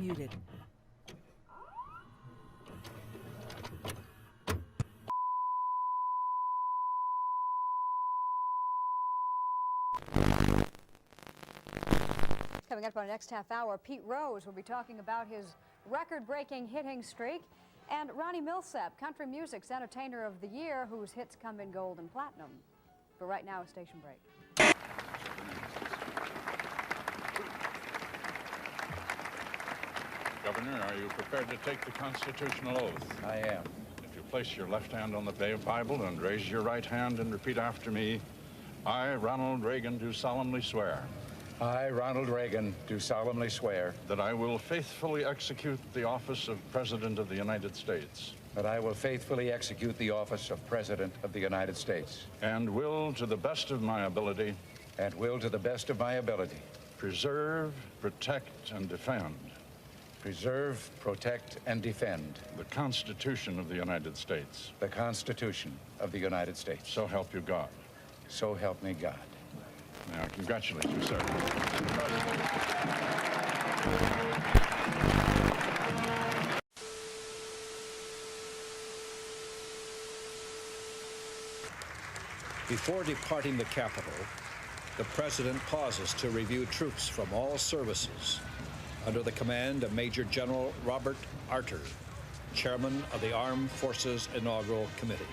muted. Coming up on our next half hour, Pete Rose will be talking about his record-breaking hitting streak, and Ronnie Millsap, country music's entertainer of the year, whose hits come in gold and platinum. But right now, a station break. Governor, are you prepared to take the constitutional oath? I am. If you place your left hand on the Bible and raise your right hand and repeat after me, I, Ronald Reagan, do solemnly swear. I, Ronald Reagan, do solemnly swear that I will faithfully execute the office of President of the United States. that I will faithfully execute the office of President of the United States. And will, to the best of my ability, preserve, protect, and defend. Preserve, protect, and defend. The Constitution of the United States. The Constitution of the United States. So help you God. So help me God. Now, congratulate you, sir. Before departing the Capitol, the President pauses to review troops from all services under the command of Major General Robert Arter, Chairman of the Armed Forces Inaugural Committee.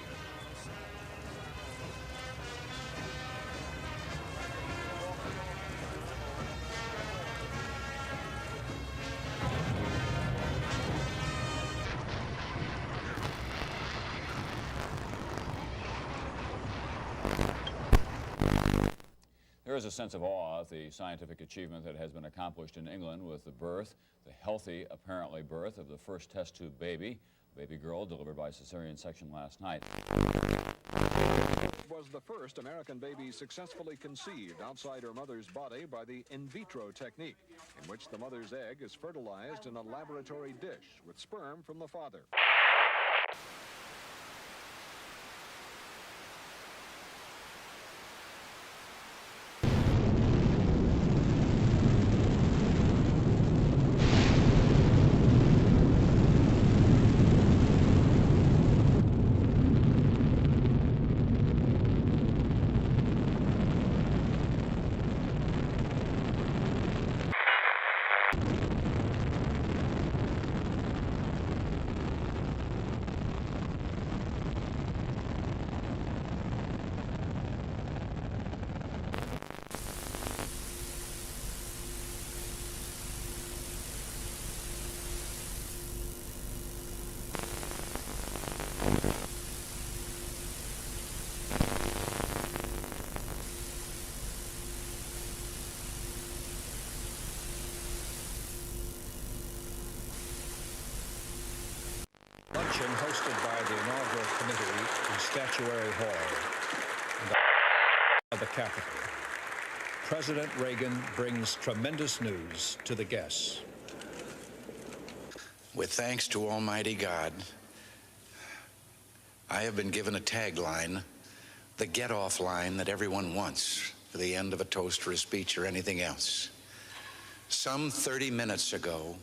There is a sense of awe at the scientific achievement that has been accomplished in England with the birth, the healthy, apparently, birth of the first test tube baby, a baby girl delivered by cesarean section last night. Was the first American baby successfully conceived outside her mother's body by the in vitro technique, in which the mother's egg is fertilized in a laboratory dish with sperm from the father. Luncheon hosted by the inaugural committee in Statuary Hall of the Capitol. President Reagan brings tremendous news to the guests. With thanks to Almighty God, I have been given a tagline, the get-off line that everyone wants for the end of a toast or a speech or anything else. Some 30 minutes ago,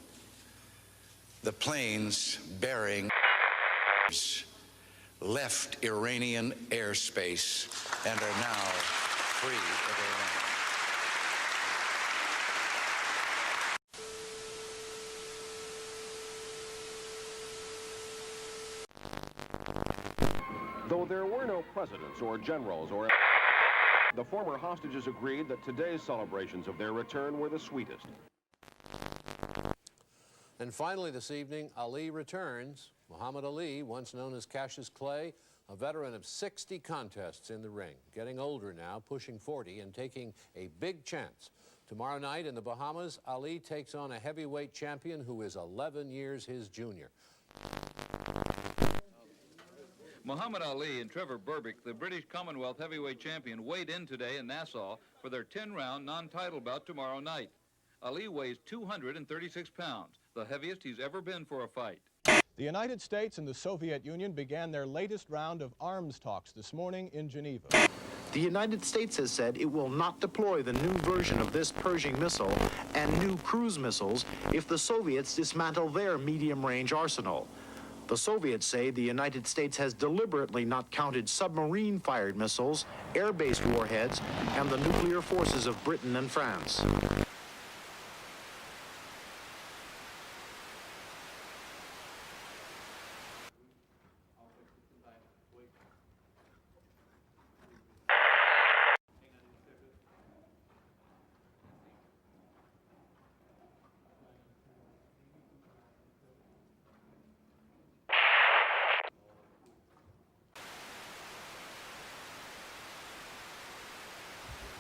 the planes bearing left Iranian airspace and are now free of Iran. Though there were no presidents or generals or the former hostages agreed that today's celebrations of their return were the sweetest. And finally this evening, Ali returns. Muhammad Ali, once known as Cassius Clay, a veteran of 60 contests in the ring, getting older now, pushing 40, and taking a big chance. Tomorrow night in the Bahamas, Ali takes on a heavyweight champion who is 11 years his junior. Muhammad Ali and Trevor Berbick, the British Commonwealth heavyweight champion, weighed in today in Nassau for their 10-round non-title bout tomorrow night. Ali weighs 236 pounds, the heaviest he's ever been for a fight. The United States and the Soviet Union began their latest round of arms talks this morning in Geneva. The United States has said it will not deploy the new version of this Pershing missile and new cruise missiles if the Soviets dismantle their medium-range arsenal. The Soviets say the United States has deliberately not counted submarine-fired missiles, air-based warheads, and the nuclear forces of Britain and France.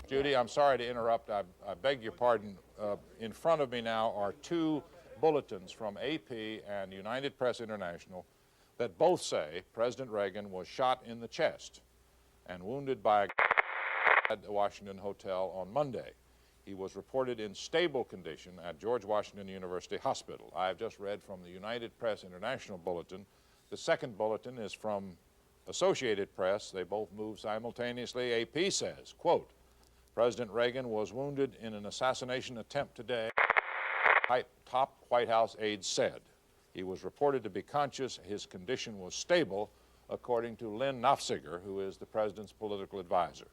Judy, I'm sorry to interrupt. I beg your pardon. In front of me now are two bulletins from AP and United Press International that both say President Reagan was shot in the chest and wounded by a at the Washington Hotel on Monday. He was reported in stable condition at George Washington University Hospital. I have just read from the United Press International bulletin. The second bulletin is from Associated Press. They both move simultaneously. AP says, quote, President Reagan was wounded in an assassination attempt today, top White House aides said. He was reported to be conscious. His condition was stable, according to Lynn Nofziger, who is the president's political advisor.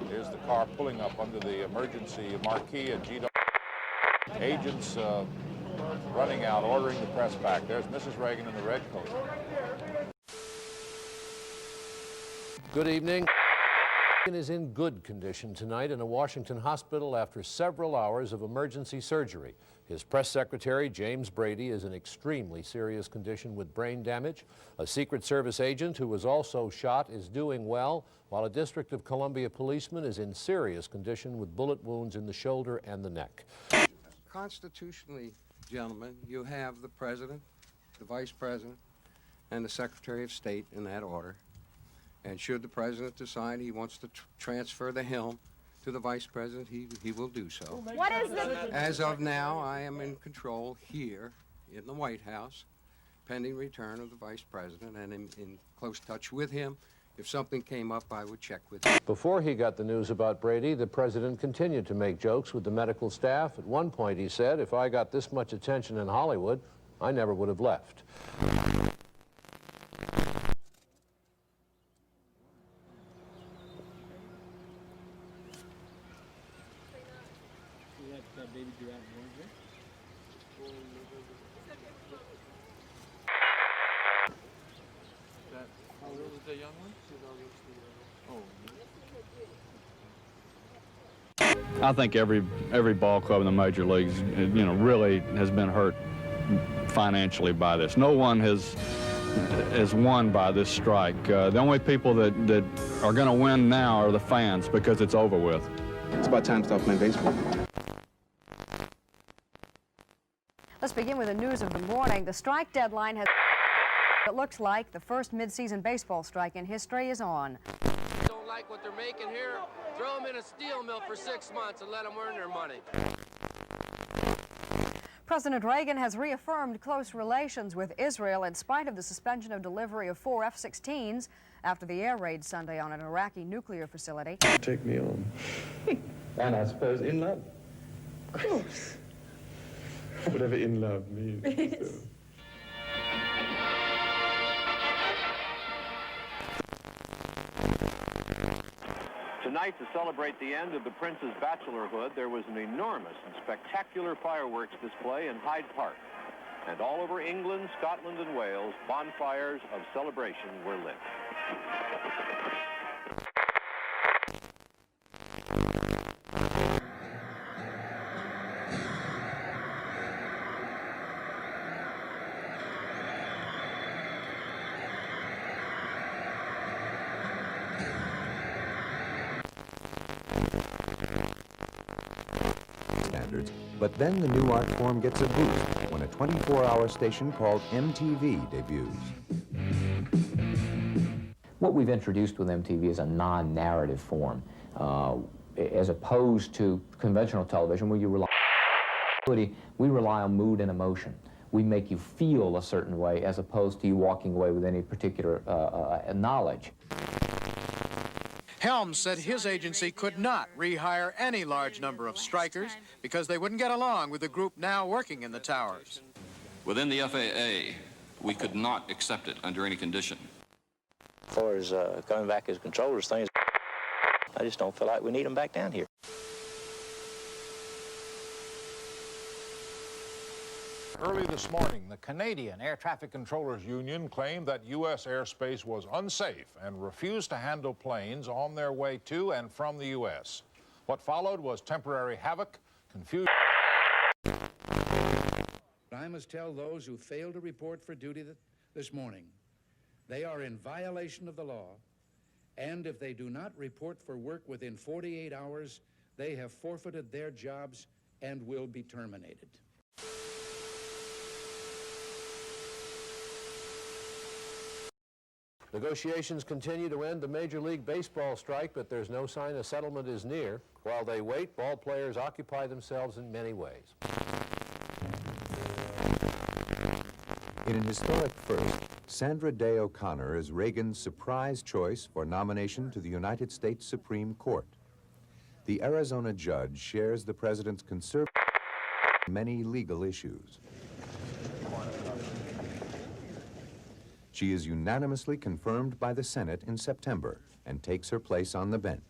Here's the car pulling up under the emergency marquee at GW. Agents running out, ordering the press back. There's Mrs. Reagan in the red coat. Good evening. Reagan is in good condition tonight in a Washington hospital after several hours of emergency surgery. His press secretary, James Brady, is in extremely serious condition with brain damage. A Secret Service agent who was also shot is doing well, while a District of Columbia policeman is in serious condition with bullet wounds in the shoulder and the neck. Constitutionally, gentlemen, you have the President, the Vice President, and the Secretary of State in that order. And should the President decide he wants to transfer the helm to the Vice President, he will do so. What is the... As of now, I am in control here in the White House, pending return of the Vice President, and in close touch with him. If something came up, I would check with him. Before he got the news about Brady, the President continued to make jokes with the medical staff. At one point, he said, if I got this much attention in Hollywood, I never would have left. I think every ball club in the major leagues, really has been hurt financially by this. No one has won by this strike. The only people that are going to win now are the fans because it's over with. It's about time to stop playing baseball. Let's begin with the news of the morning. The strike deadline has... It looks like the first mid-season baseball strike in history is on. Don't like what they're making here, throw them in a steel mill for 6 months and let them earn their money. President Reagan has reaffirmed close relations with Israel in spite of the suspension of delivery of 4 F-16s after the air raid Sunday on an Iraqi nuclear facility. Take me on. And I suppose in love. Of course. Whatever in love means. So. Tonight, to celebrate the end of the prince's bachelorhood, there was an enormous and spectacular fireworks display in Hyde Park. And all over England, Scotland, and Wales, bonfires of celebration were lit. But then the new art form gets a boost when a 24-hour station called MTV debuts. What we've introduced with MTV is a non-narrative form, as opposed to conventional television where you rely on mood and emotion. We make you feel a certain way as opposed to you walking away with any particular knowledge. Helms said his agency could not rehire any large number of strikers because they wouldn't get along with the group now working in the towers. Within the FAA, we could not accept it under any condition. As far as coming back as controllers, things, I just don't feel like we need them back down here. Early this morning, the Canadian Air Traffic Controllers Union claimed that U.S. airspace was unsafe and refused to handle planes on their way to and from the U.S. What followed was temporary havoc, confusion. I must tell those who failed to report for duty this morning, they are in violation of the law, and if they do not report for work within 48 hours, they have forfeited their jobs and will be terminated. Negotiations continue to end the Major League Baseball strike, but there's no sign a settlement is near. While they wait, ball players occupy themselves in many ways. In an historic first, Sandra Day O'Connor is Reagan's surprise choice for nomination to the United States Supreme Court. The Arizona judge shares the president's conservative on many legal issues. She is unanimously confirmed by the Senate in September and takes her place on the bench.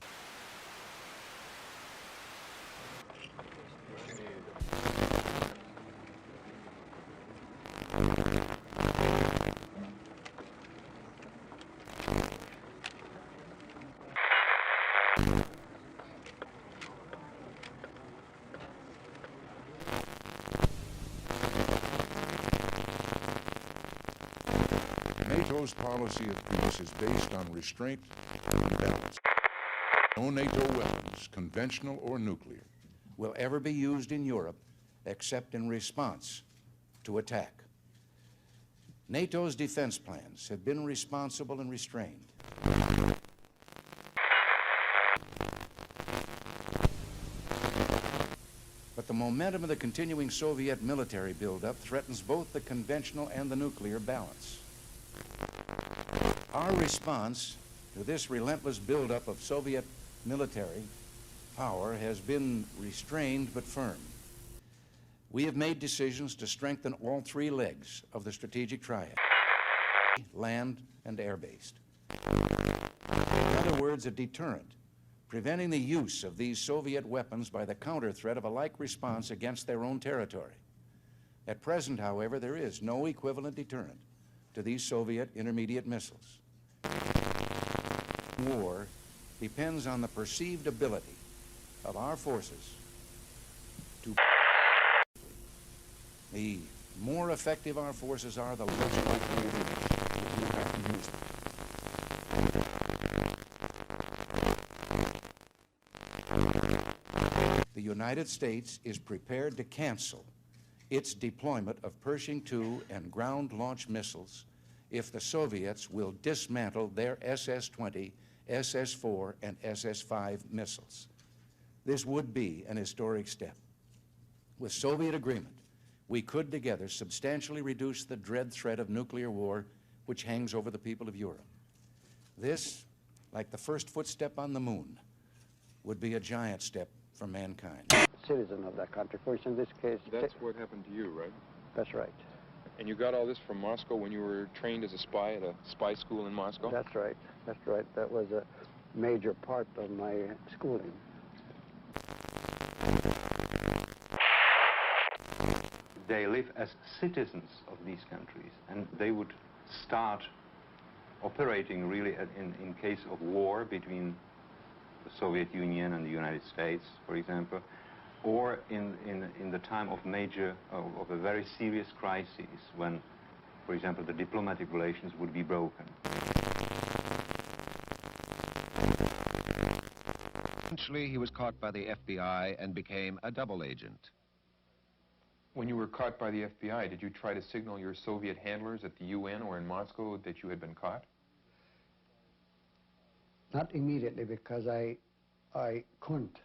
NATO's policy of peace is based on restraint and balance. No NATO weapons, conventional or nuclear, will ever be used in Europe except in response to attack. NATO's defense plans have been responsible and restrained. But the momentum of the continuing Soviet military buildup threatens both the conventional and the nuclear balance. Our response to this relentless buildup of Soviet military power has been restrained but firm. We have made decisions to strengthen all three legs of the strategic triad: land and air-based. In other words, a deterrent, preventing the use of these Soviet weapons by the counter threat of a like response against their own territory. At present, however, there is no equivalent deterrent to these Soviet intermediate missiles. War depends on the perceived ability of our forces to. The more effective our forces are, the less likely it is that we have to use them. The United States is prepared to cancel its deployment of Pershing II and ground-launched missiles if the Soviets will dismantle their SS-20, SS-4, and SS-5 missiles. This would be an historic step. With Soviet agreement, we could together substantially reduce the dread threat of nuclear war which hangs over the people of Europe. This, like the first footstep on the moon, would be a giant step for mankind. Citizen of that country, for instance, in this case. That's what happened to you, right? That's right. And you got all this from Moscow when you were trained as a spy at a spy school in Moscow? That's right. That's right. That was a major part of my schooling. They live as citizens of these countries, and they would start operating really in case of war between the Soviet Union and the United States, for example, or in the time of of a very serious crisis when, for example, the diplomatic relations would be broken. Eventually, he was caught by the FBI and became a double agent. When you were caught by the FBI, did you try to signal your Soviet handlers at the UN or in Moscow that you had been caught? Not immediately, because I couldn't.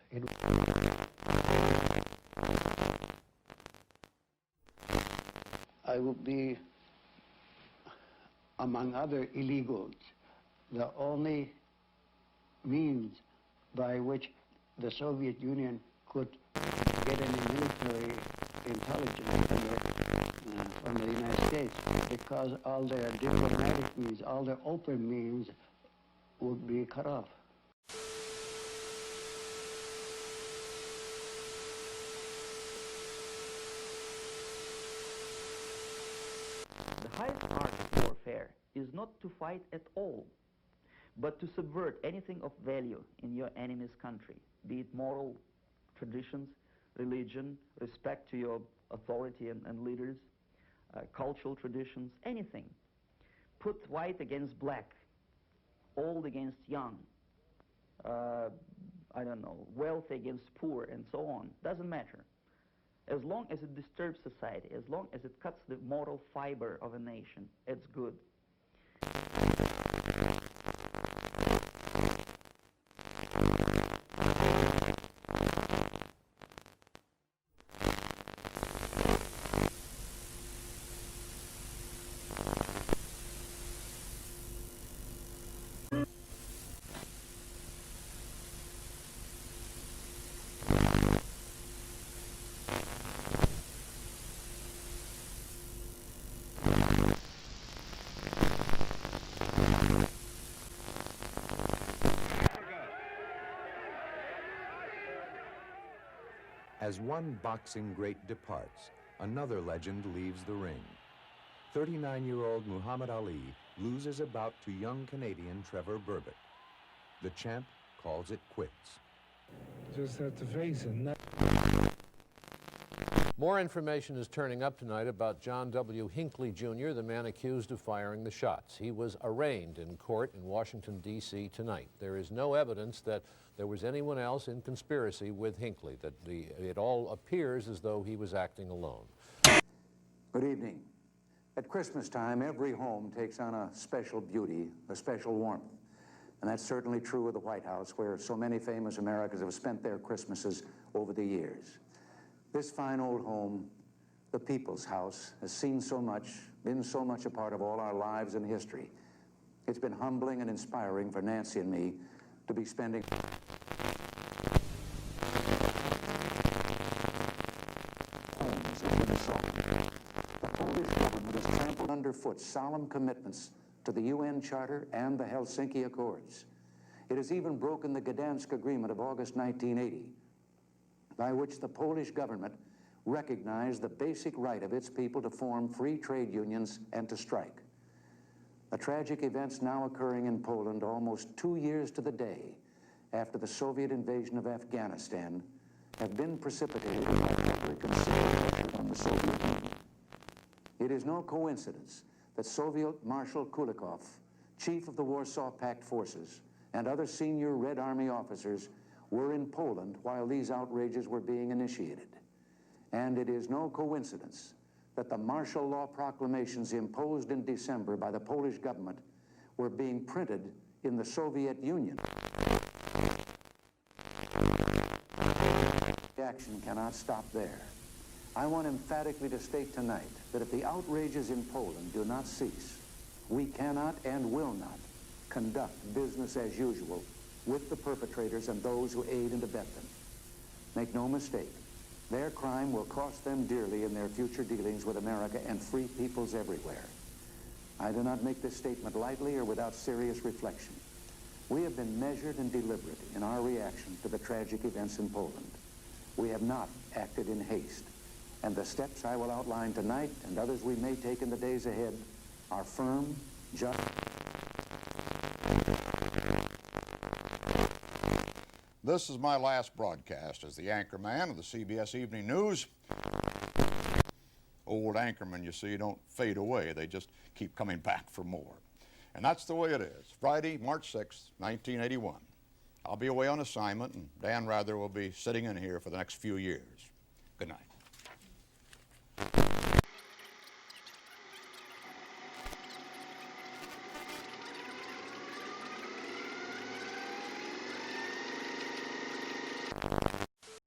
I would be, among other illegals, the only means by which the Soviet Union could get any military intelligence from the United States, because all their diplomatic means, all their open means would be cut off. The highest art of warfare is not to fight at all, but to subvert anything of value in your enemy's country, be it moral traditions, religion, respect to your authority and leaders, cultural traditions, anything. Put white against black, old against young, I don't know, wealthy against poor, and so on. Doesn't matter. As long as it disturbs society, as long as it cuts the moral fiber of a nation, it's good. As one boxing great departs, another legend leaves the ring. 39-year-old Muhammad Ali loses a bout to young Canadian Trevor Berbick. The champ calls it quits. Just have to face it. More information is turning up tonight about John W. Hinckley, Jr., the man accused of firing the shots. He was arraigned in court in Washington, D.C. tonight. There is no evidence that there was anyone else in conspiracy with Hinckley, that it all appears as though he was acting alone. Good evening. At Christmas time, every home takes on a special beauty, a special warmth. And that's certainly true of the White House, where so many famous Americans have spent their Christmases over the years. This fine old home, the People's House, has seen so much, been so much a part of all our lives and history. It's been humbling and inspiring for Nancy and me to be spending homes have been assaulted. The Polish government has trampled underfoot solemn commitments to the UN Charter and the Helsinki Accords. It has even broken the Gdansk Agreement of August 1980, by which the Polish government recognized the basic right of its people to form free trade unions and to strike. The tragic events now occurring in Poland almost 2 years to the day after the Soviet invasion of Afghanistan have been precipitated by public considered pressure on the Soviet Union. It is no coincidence that Soviet Marshal Kulikov, chief of the Warsaw Pact forces, and other senior Red Army officers were in Poland while these outrages were being initiated. And it is no coincidence that the martial law proclamations imposed in December by the Polish government were being printed in the Soviet Union. The action cannot stop there. I want emphatically to state tonight that if the outrages in Poland do not cease, we cannot and will not conduct business as usual with the perpetrators and those who aid and abet them. Make no mistake, their crime will cost them dearly in their future dealings with America and free peoples everywhere. I do not make this statement lightly or without serious reflection. We have been measured and deliberate in our reaction to the tragic events in Poland. We have not acted in haste, and the steps I will outline tonight and others we may take in the days ahead are firm, just. This is my last broadcast as the anchorman of the CBS Evening News. Old anchormen, you see, don't fade away. They just keep coming back for more. And that's the way it is. Friday, March 6th, 1981. I'll be away on assignment, and Dan Rather will be sitting in here for the next few years. Good night.